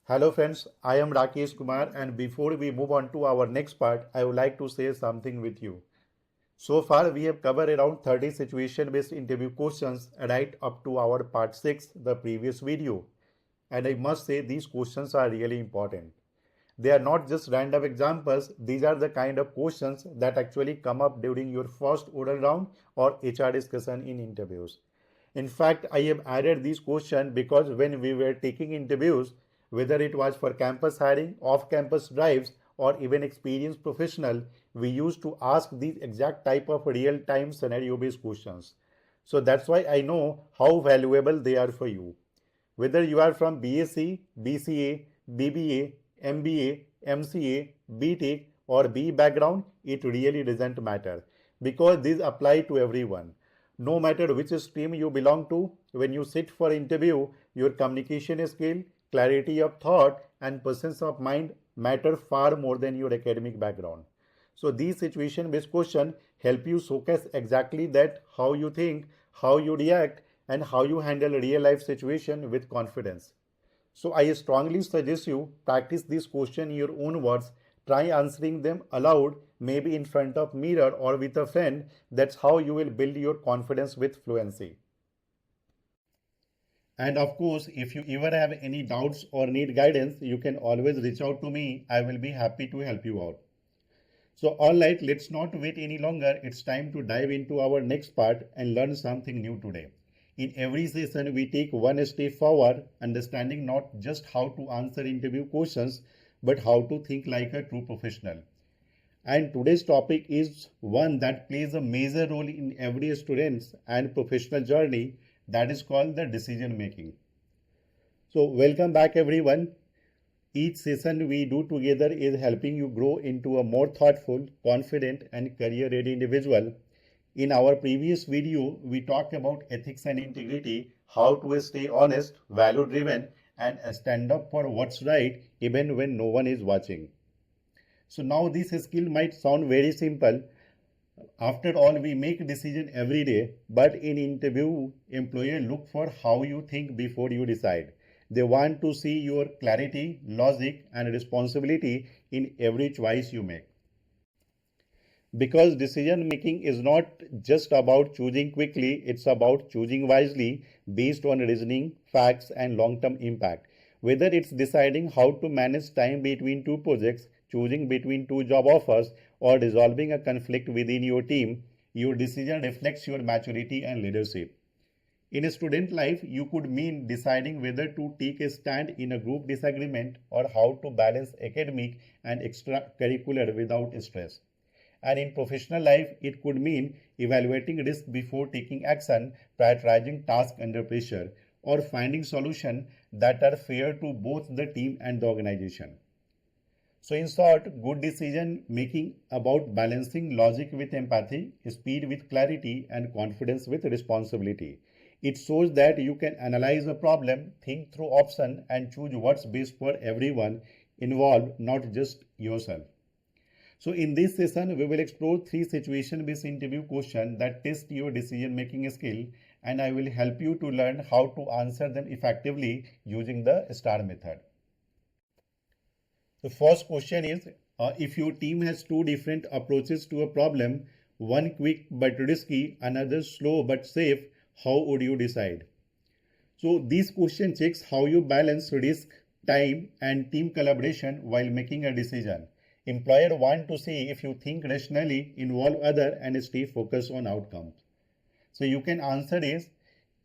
Hello friends, I am Rakesh Kumar and before we move on to our next part, I would like to say something with you. So far we have covered around 30 situation based interview questions right up to our part 6, the previous video. And I must say these questions are really important. They are not just random examples, these are the kind of questions that actually come up during your first oral round or HR discussion in interviews. In fact, I have added these questions because when we were taking interviews, whether it was for campus hiring, off campus drives, or even experienced professional, we used to ask these exact type of real time scenario based questions. So that's why I know how valuable they are for you. Whether you are from BSc, BCA, BBA, MBA, MCA, BTech, or B background, it really doesn't matter because these apply to everyone. No matter which stream you belong to, when you sit for interview, your communication skill, clarity of thought, and presence of mind matter far more than your academic background. So these situation based questions help you showcase exactly that how you think, how you react, and how you handle real life situation with confidence. So I strongly suggest you practice this question in your own words. Try answering them aloud, maybe in front of mirror or with a friend. That's how you will build your confidence with fluency. And of course, if you ever have any doubts or need guidance, you can always reach out to me. I will be happy to help you out. So, alright, let's not wait any longer. It's time to dive into our next part and learn something new today. In every session, we take one step forward, understanding not just how to answer interview questions, but how to think like a true professional. And today's topic is one that plays a major role in every student's and professional journey, that is called the decision making. So, welcome back everyone. Each session we do together is helping you grow into a more thoughtful, confident, and career ready individual. In our previous video, we talked about ethics and integrity, how to stay honest, value driven, and stand up for what's right even when no one is watching. So now this skill might sound very simple. After all, we make decision every day, but in interview, employer look for how you think before you decide. They want to see your clarity, logic, and responsibility in every choice you make. Because decision making is not just about choosing quickly, it's about choosing wisely based on reasoning, facts, and long term impact. Whether it's deciding how to manage time between two projects, choosing between two job offers, or resolving a conflict within your team, your decision reflects your maturity and leadership. In a student life, you could mean deciding whether to take a stand in a group disagreement or how to balance academic and extracurricular without stress. And in professional life, it could mean evaluating risk before taking action, prioritizing tasks under pressure, or finding solutions that are fair to both the team and the organization. So, in short, good decision making about balancing logic with empathy, speed with clarity, and confidence with responsibility. It shows that you can analyze a problem, think through options, and choose what's best for everyone involved, not just yourself. So in this session, we will explore three situation-based interview questions that test your decision-making skill, and I will help you to learn how to answer them effectively using the STAR method. The first question is, if your team has two different approaches to a problem, one quick but risky, another slow but safe, how would you decide? So this question checks how you balance risk, time, and team collaboration while making a decision. Employer want to see if you think rationally, involve other, and stay focused on outcomes. So you can answer is,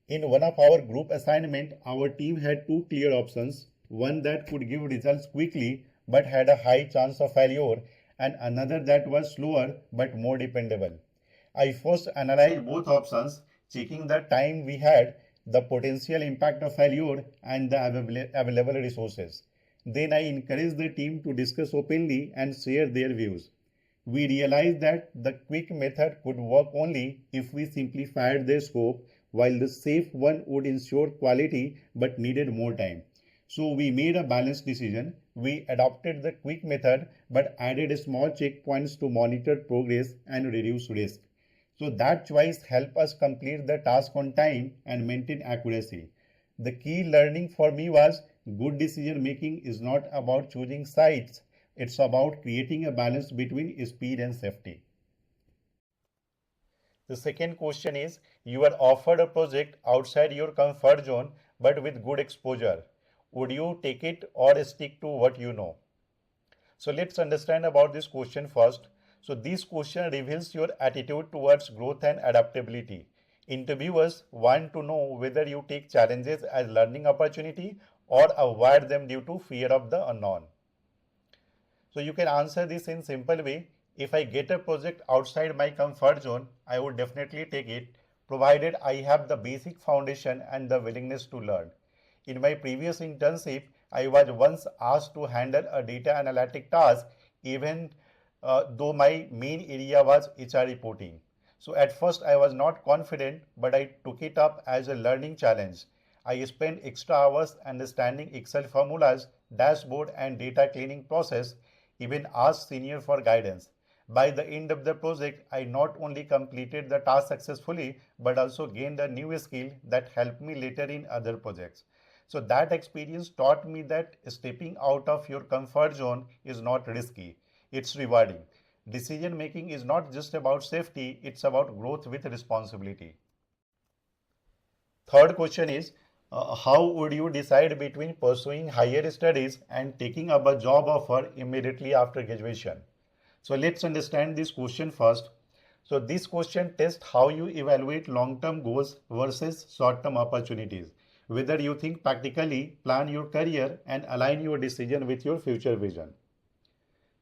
in one of our group assignment, our team had two clear options, one that could give results quickly but had a high chance of failure, and another that was slower but more dependable. I first analyzed both options, checking the time we had, the potential impact of failure, and the available resources. Then I encouraged the team to discuss openly and share their views. We realized that the quick method could work only if we simplified the scope, while the safe one would ensure quality but needed more time. So we made a balanced decision. We adopted the quick method but added small checkpoints to monitor progress and reduce risk. So that choice helped us complete the task on time and maintain accuracy. The key learning for me was good decision making is not about choosing sides, it's about creating a balance between speed and safety. The second question is, you are offered a project outside your comfort zone but with good exposure. Would you take it or stick to what you know? So let's understand about this question first. So this question reveals your attitude towards growth and adaptability. Interviewers want to know whether you take challenges as learning opportunity or avoid them due to fear of the unknown. So you can answer this in simple way. If I get a project outside my comfort zone, I would definitely take it, provided I have the basic foundation and the willingness to learn. In my previous internship, I was once asked to handle a data analytic task, even though my main area was HR reporting. So at first I was not confident, but I took it up as a learning challenge. I spent extra hours understanding Excel formulas, dashboard and data cleaning process, even asked senior for guidance. By the end of the project, I not only completed the task successfully, but also gained a new skill that helped me later in other projects. So that experience taught me that stepping out of your comfort zone is not risky, it's rewarding. Decision making is not just about safety, it's about growth with responsibility. Third question is, how would you decide between pursuing higher studies and taking up a job offer immediately after graduation? So let's understand this question first. So this question tests how you evaluate long-term goals versus short-term opportunities. Whether you think practically, plan your career and align your decision with your future vision.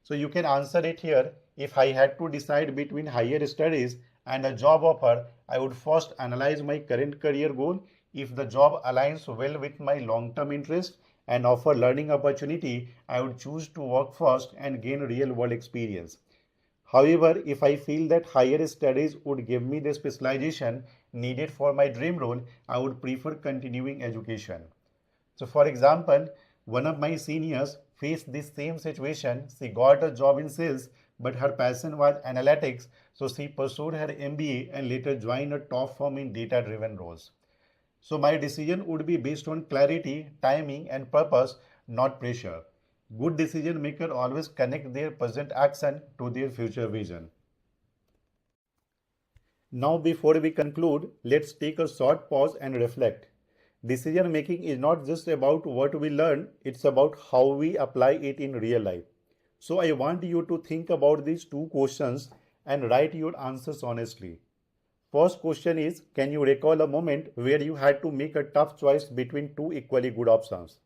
So you can answer it here. If I had to decide between higher studies and a job offer, I would first analyze my current career goal. If the job aligns well with my long-term interest and offer learning opportunity, I would choose to work first and gain real-world experience. However, if I feel that higher studies would give me the specialization needed for my dream role, I would prefer continuing education. So for example, one of my seniors faced this same situation. She got a job in sales, but her passion was analytics, so she pursued her MBA and later joined a top firm in data-driven roles. So my decision would be based on clarity, timing, and purpose, not pressure. Good decision makers always connect their present action to their future vision. Now, before we conclude, let's take a short pause and reflect. Decision making is not just about what we learn, it's about how we apply it in real life. So, I want you to think about these two questions and write your answers honestly. First question is, can you recall a moment where you had to make a tough choice between two equally good options?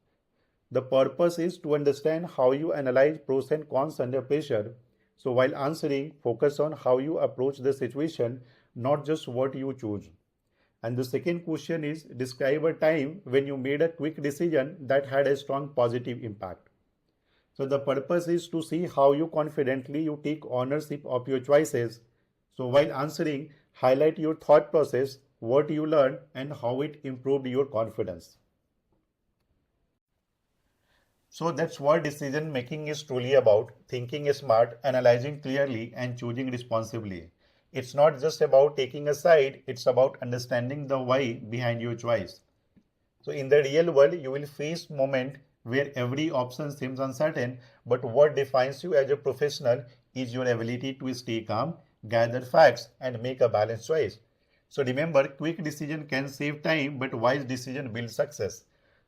The purpose is to understand how you analyze pros and cons under pressure. So while answering, focus on how you approach the situation, not just what you choose. And the second question is, describe a time when you made a quick decision that had a strong positive impact. So the purpose is to see how you confidently you take ownership of your choices. So while answering, highlight your thought process, what you learned and how it improved your confidence. So that's what decision making is truly about: thinking smart, analyzing clearly, and choosing responsibly. It's not just about taking a side, it's about understanding the why behind your choice. So in the real world, you will face moments where every option seems uncertain, but what defines you as a professional is your ability to stay calm, gather facts, and make a balanced choice. So remember, quick decision can save time, but wise decision builds success.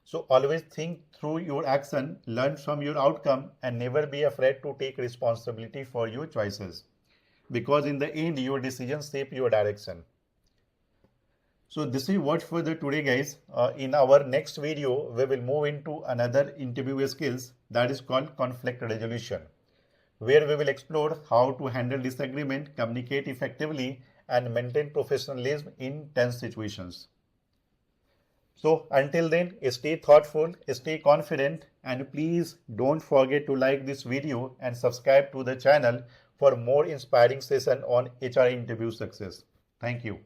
So always think through your action, learn from your outcome, and never be afraid to take responsibility for your choices. Because in the end, your decisions shape your direction. So this is what for the today, guys. In our next video, we will move into another interview skills that is called conflict resolution, where we will explore how to handle disagreement, communicate effectively, and maintain professionalism in tense situations. So until then, stay thoughtful, stay confident, and please don't forget to like this video and subscribe to the channel for more inspiring session on HR interview success. Thank you.